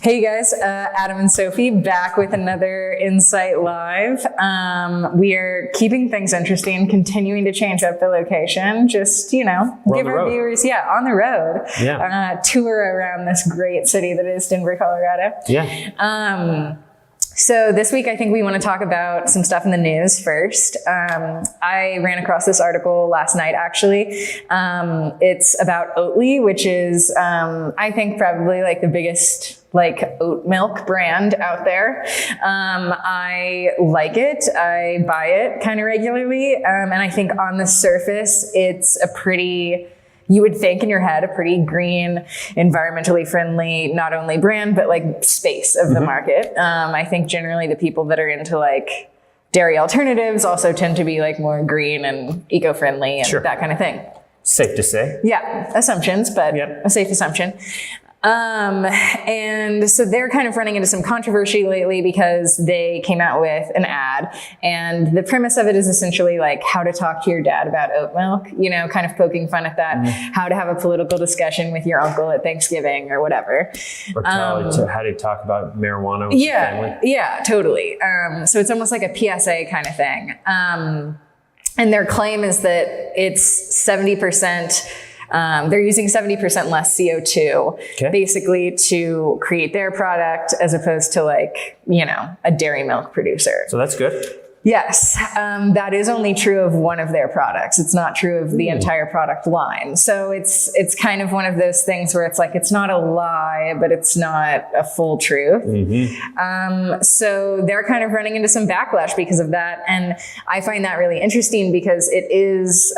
Hey guys, Adam and Sophie back with another Encite Live. We are keeping things interesting, continuing to change up the location. Just, give our viewers, on the road, tour around this great city that is Denver, Colorado. So this week, I think we want to talk about some stuff in the news first. I ran across this article last night, actually. It's about Oatly, which is, I think, probably like the biggest oat milk brand out there. I like it. I buy it kind of regularly. And I think on the surface, it's you would think in your head, a pretty green, environmentally friendly, not only brand, but space of the market. I think generally the people that are into dairy alternatives also tend to be more green and eco-friendly and that kind of thing. Safe to say. Yeah, assumptions, but a safe assumption. And so they're kind of running into some controversy lately because they came out with an ad, and the premise of it is essentially how to talk to your dad about oat milk, kind of poking fun at that, how to have a political discussion with your uncle at Thanksgiving or whatever. Or how to talk about marijuana with your family. Yeah, totally. So it's almost like a PSA kind of thing. And their claim is that it's 70%. They're using 70% less CO2 basically to create their product as opposed to a dairy milk producer. So that's good. Yes. That is only true of one of their products. It's not true of the entire product line. So it's kind of one of those things where it's not a lie, but it's not a full truth. So they're kind of running into some backlash because of that. And I find that really interesting because it is,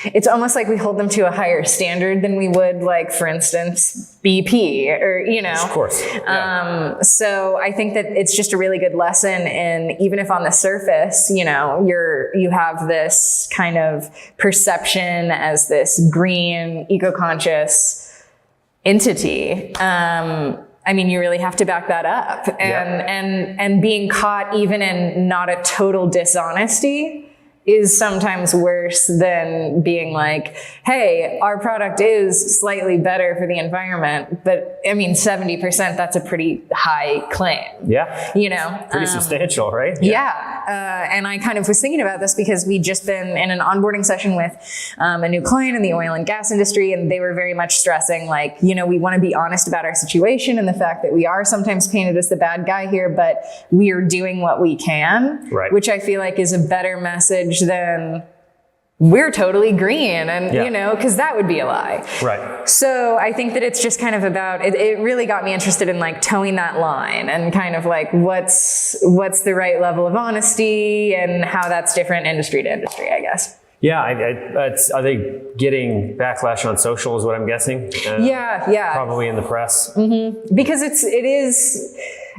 it's almost like we hold them to a higher standard than we would, for instance, BP or, Of course. Yeah. So I think that it's just a really good lesson. And even if on the surface, you have this kind of perception as this green, eco-conscious entity, you really have to back that up. And being caught even in not a total dishonesty is sometimes worse than being hey, our product is slightly better for the environment, but 70%, that's a pretty high claim. Yeah. Pretty substantial, right? Yeah. And I kind of was thinking about this because we'd just been in an onboarding session with a new client in the oil and gas industry, and they were very much stressing we want to be honest about our situation and the fact that we are sometimes painted as the bad guy here, but we are doing what we can, which I feel is a better message than we're totally green and, because that would be a lie. Right. So I think that it's just kind of about, it really got me interested in towing that line and kind of what's the right level of honesty and how that's different industry to industry, I guess. Yeah, are they getting backlash on social is what I'm guessing? Yeah. Probably in the press. Because it is,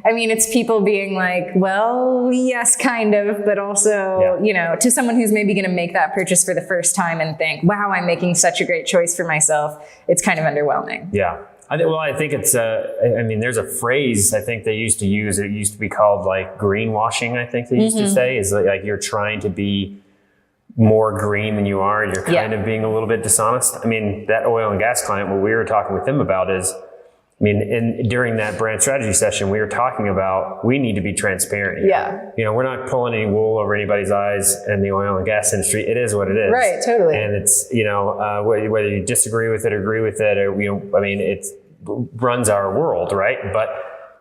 it's people being well, yes, kind of, but also, to someone who's maybe going to make that purchase for the first time and think, wow, I'm making such a great choice for myself. It's kind of underwhelming. Yeah. I think it's, there's a phrase I think they used to use. It used to be called greenwashing, I think they used to say, is you're trying to be more green than you are. You're kind of being a little bit dishonest. That oil and gas client, what we were talking with them about is, during that brand strategy session, we were talking about we need to be transparent. We're not pulling any wool over anybody's eyes in the oil and gas industry. It is what it is. Right, totally. And it's, whether you disagree with it or agree with it, or, it runs our world, right? But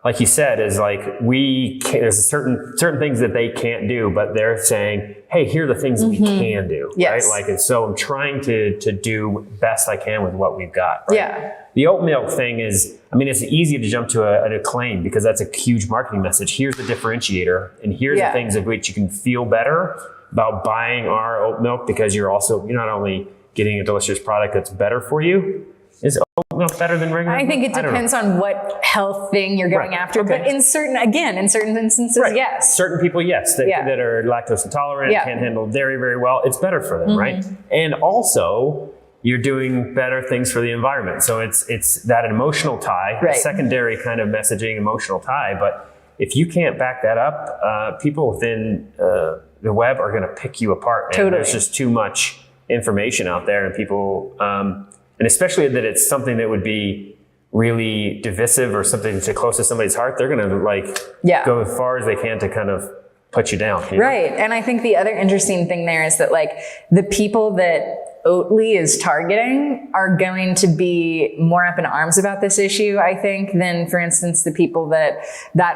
like you said, is there's certain things that they can't do, but they're saying, hey, here are the things that we can do, right? And so I'm trying to do best I can with what we've got. Right? Yeah. The oat milk thing is, it's easy to jump to a claim because that's a huge marketing message. Here's the differentiator, and here's the things of which you can feel better about buying our oat milk because you're not only getting a delicious product that's better for you. Is oat milk better than regular milk? I think it depends on what health thing you're going after. Okay. But in certain instances, yes. Certain people, yes, that are lactose intolerant, can't handle dairy very well. It's better for them, right? And also, you're doing better things for the environment. So it's that emotional tie, secondary kind of messaging, emotional tie. But if you can't back that up, people within the web are going to pick you apart. Man. Totally. There's just too much information out there, and people, and especially that it's something that would be really divisive or something too close to somebody's heart, they're going to like go as far as they can to kind of put you down. You know? Right. And I think the other interesting thing there is that like the people that Oatly is targeting are going to be more up in arms about this issue, I think, than, for instance, the people that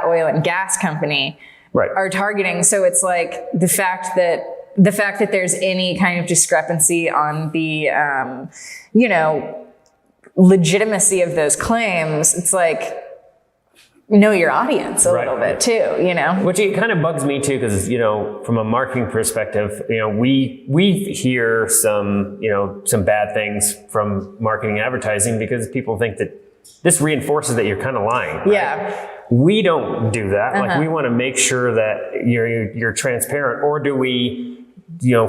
oil and gas company are targeting. So it's like the fact that there's any kind of discrepancy on the, legitimacy of those claims, it's like, know your audience a little bit too, Which it kind of bugs me too, because, from a marketing perspective, we hear some bad things from marketing advertising because people think that this reinforces that you're kind of lying. Right? Yeah. We don't do that. Like, we want to make sure that you're transparent, or do we,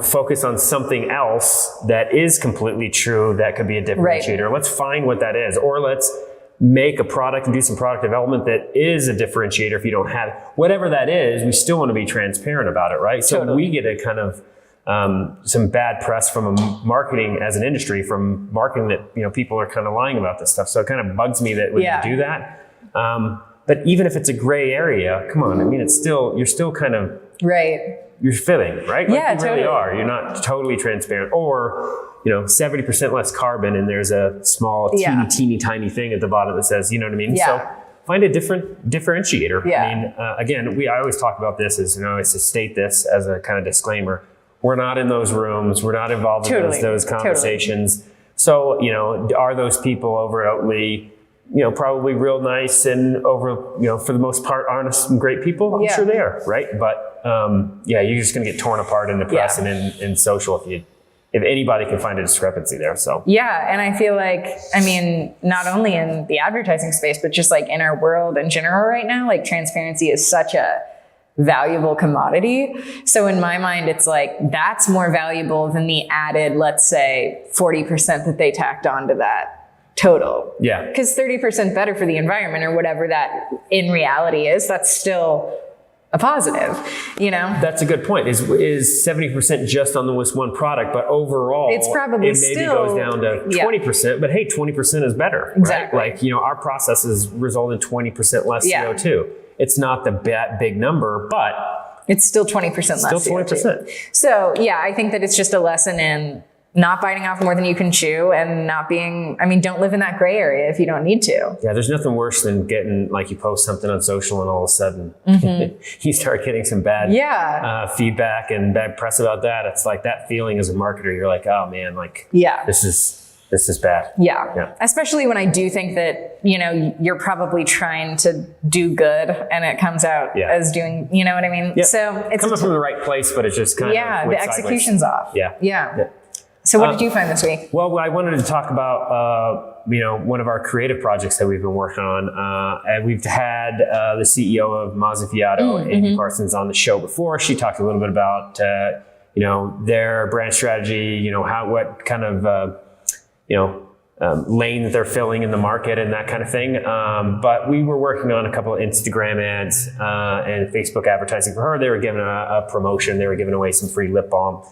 focus on something else that is completely true that could be a differentiator. Right. Let's find what that is, or let's make a product and do some product development that is a differentiator. If you don't have whatever that is, we still want to be transparent about it, right? So we get a kind of some bad press from marketing as an industry, from marketing that people are kind of lying about this stuff. So it kind of bugs me that when you do that. But even if it's a gray area, come on, I mean, you're still kind of you're fibbing, right? Like you really are. You're not totally transparent, or 70% less carbon, and there's a small, teeny tiny thing at the bottom that says, you know what I mean? Yeah. So find a different differentiator. Yeah. I mean, again, I always talk about this as, is to state this as a kind of disclaimer. We're not in those rooms. We're not involved in those conversations. So, are those people over at Oatly, probably real nice and for the most part, honest and great people? I'm sure they are, right? But you're just going to get torn apart in the press and in social if anybody can find a discrepancy there. So and I feel like, not only in the advertising space, but just like in our world in general right now, like transparency is such a valuable commodity. So in my mind, it's like that's more valuable than the added, let's say, 40% that they tacked onto that total. Yeah. Because 30% better for the environment, or whatever that in reality is, that's still a positive, That's a good point. Is 70% just on this one product, but overall, it's probably it maybe goes down to 20%, but hey, 20% is better. Exactly. Right? Like, our processes result in 20% less CO2. It's not the big number, but it's still 20% less still 20%. CO2. So I think that it's just a lesson in not biting off more than you can chew, and not being, don't live in that gray area if you don't need to. Yeah, there's nothing worse than getting, like, you post something on social and all of a sudden you start getting some bad feedback and bad press about that. It's like that feeling as a marketer, you're like, oh man, like, this is bad. Yeah. Especially when I do think that, you're probably trying to do good and it comes out as doing, you know what I mean? Yeah. So it's coming from the right place, but it's just kind of the execution's off. Yeah. So what did you find this week? Well, I wanted to talk about, one of our creative projects that we've been working on. And we've had the CEO of Mozzafiato, Amy Parsons, on the show before. She talked a little bit about, their brand strategy, what kind of, lane that they're filling in the market and that kind of thing. But we were working on a couple of Instagram ads and Facebook advertising for her. They were giving a promotion. They were giving away some free lip balm.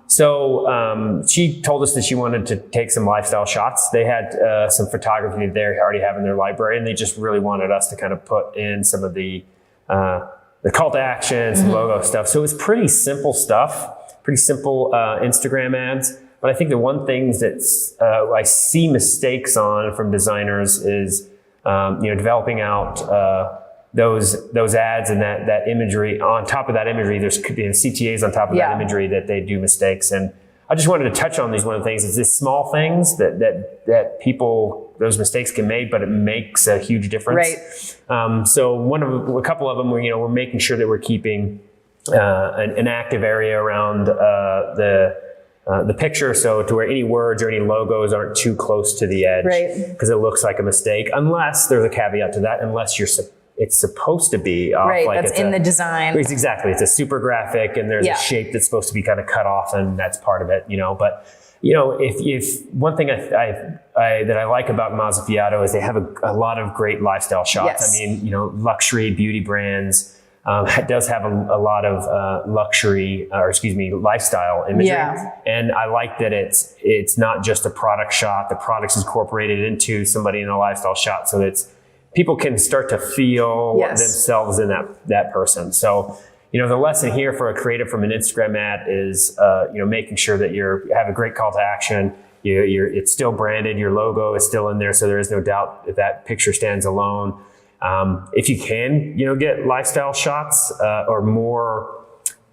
So she told us that she wanted to take some lifestyle shots. They had some photography that they already have in their library, and they just really wanted us to kind of put in some of the call to actions, logo stuff. So it was pretty simple stuff, pretty simple Instagram ads. But I think the one thing that I see mistakes on from designers is developing out those ads and that imagery. On top of that imagery, there's could be CTAs on top of that imagery that they do mistakes. And I just wanted to touch on these. One of the things is these small things that people, those mistakes can make, but it makes a huge difference. Right. So a couple of them, we're making sure that we're keeping an active area around the picture, so to where any words or any logos aren't too close to the edge, because it looks like a mistake. Unless there's a caveat to that, unless it's supposed to be off, like that's in the design. Exactly, it's a super graphic, and there's a shape that's supposed to be kind of cut off, and that's part of it, But if one thing that I like about Mozzafiato is they have a lot of great lifestyle shots. Yes. Luxury beauty brands. It does have a lot of luxury, lifestyle imagery. Yeah. And I like that it's not just a product shot. The product's incorporated into somebody in a lifestyle shot, so that people can start to feel themselves in that person. So, the lesson here for a creative from an Instagram ad is, making sure that you have a great call to action. It's still branded. Your logo is still in there, so there is no doubt that picture stands alone. If you can, get lifestyle shots or more,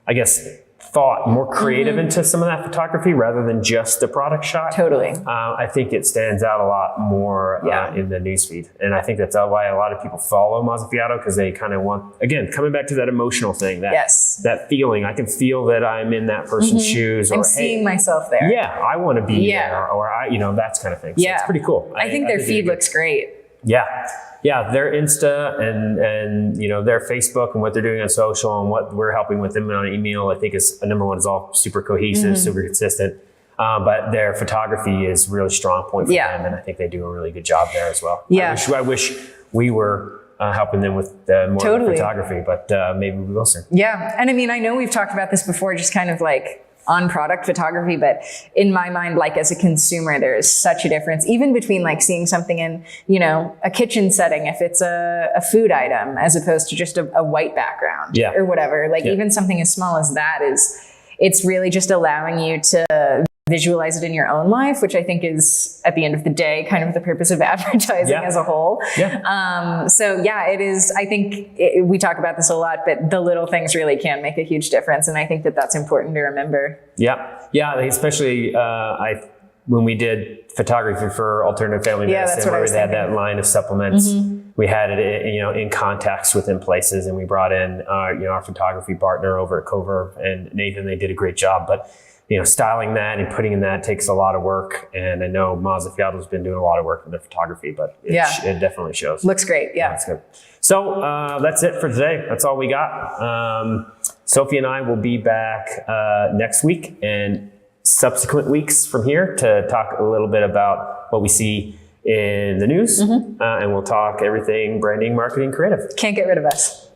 I guess, thought, more creative into some of that photography rather than just the product shot. Totally. I think it stands out a lot more in the newsfeed. And I think that's why a lot of people follow Mozzafiato, because they kind of want, again, coming back to that emotional thing, that feeling. I can feel that I'm in that person's shoes. Or, I'm seeing myself there. Yeah, I want to be there. Or that kind of thing. So it's pretty cool. I think their feed looks great. Yeah. Yeah, their Insta and their Facebook and what they're doing on social and what we're helping with them on email, I think is number one, is all super cohesive, super consistent. But their photography is really strong point for them, and I think they do a really good job there as well. Yeah. I wish we were helping them with more photography, but maybe we will soon. Yeah, and I mean, I know we've talked about this before, just kind of like on product photography, but in my mind, like as a consumer, there is such a difference even between like seeing something in, a kitchen setting, if it's a food item, as opposed to just a white background or whatever. Like even something as small as that it's really just allowing you to visualize it in your own life, which I think is at the end of the day kind of the purpose of advertising as a whole. It is. I think we talk about this a lot, but the little things really can make a huge difference, and I think that that's important to remember. Especially when we did photography for alternative family medicine, where we had that line of supplements. We had it in contacts within places, and we brought in our photography partner over at Coverb and Nathan. They did a great job, but styling that and putting in that takes a lot of work. And I know Mozzafiato's been doing a lot of work with their photography, but it definitely shows. Looks great. Yeah. That's good. So that's it for today. That's all we got. Sophie and I will be back next week and subsequent weeks from here to talk a little bit about what we see in the news. And we'll talk everything branding, marketing, creative. Can't get rid of us.